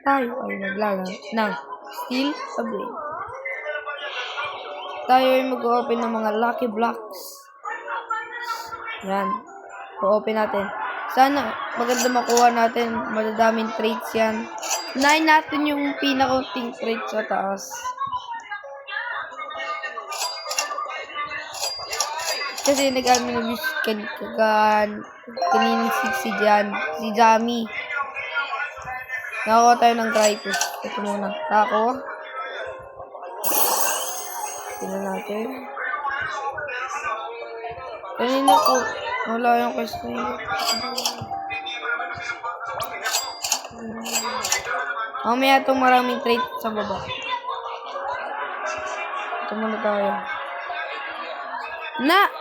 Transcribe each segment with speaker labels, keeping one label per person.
Speaker 1: tayo ay maglalaro ng Steel a Blade. Tayo ay mag-open ng mga lucky blocks. Yan. O-open natin. Sana maganda makuha natin. Madadaming traits yan. Unahin natin yung pinakaunting traits sa taas. Kasi nag-alminabis kanina si Jamie. Nakakuha tayo ng Gripus. Ito muna. Nakakuha. Tingnan natin. Kanina ko. Wala yung quest na yun. Mamaya itong maraming trait sa baba. Ito muna tayo. Na!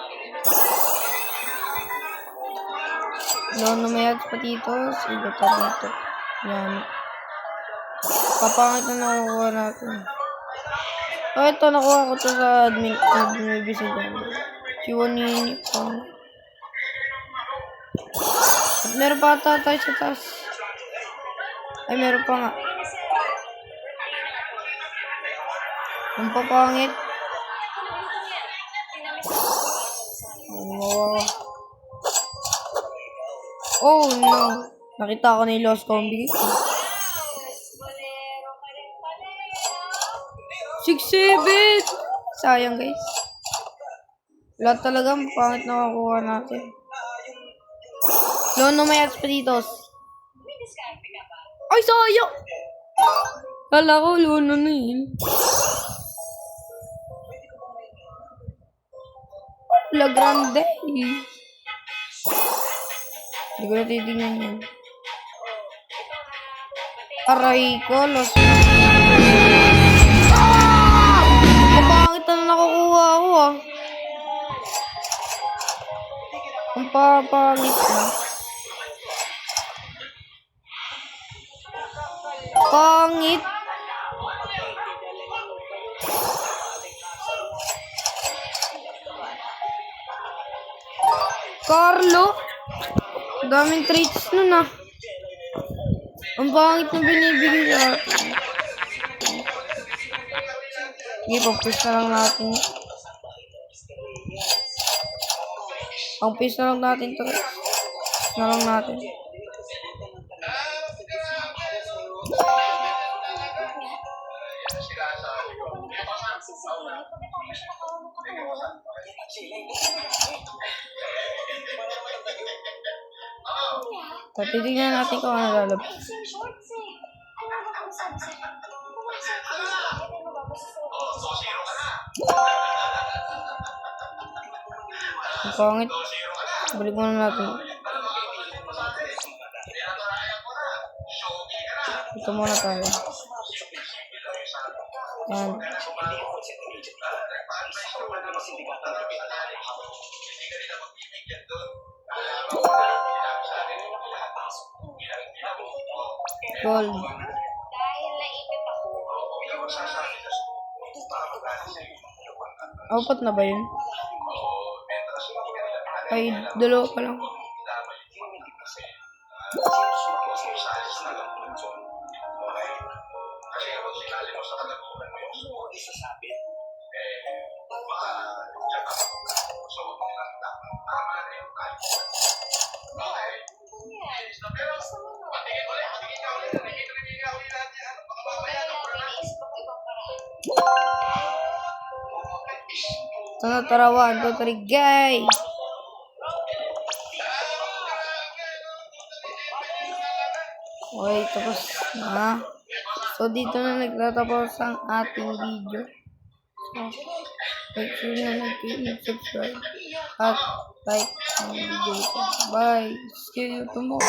Speaker 1: Nonomayats patitos. Igata dito. Yan. Papangit na nakukuha natin. Oh, ito. Nakuha ko ito sa admin visit dyan. Q1 pa. At meron pa ata tayo sa taas. Ay, meron pa nga. Ang papangit. Oh no. Nakita ko na yung lost combi. 6-7! Sayang guys. Lahat talaga pangit na makuha natin. Nonomayats patitos. Ay, sayang! Kala ko, Lono na yun. La Grande. Hindi ko na titignan yan. Aray ko, lost. Ang pangit na nakukuha ko ah. Ang papangit na. Pangit. Carlo. Daming traits nun ah. Ang pangit na binibigay sa atin. Sige, pag-push na lang natin. Pang-push na lang natin to. Push na lang natin. Titignan natin kung ano lalabas. Ang pangit. Balik muna natin. Ito muna tayo. Yan. Gold. Apat na ba yun? Ay, dalawa pa lang. Tara, 1, 2, 3, gay! Okay, tapos na. So, dito na nagtatapos ang ating video. So, make sure na nag-subscribe at like ang video ito. Bye! See you tomorrow!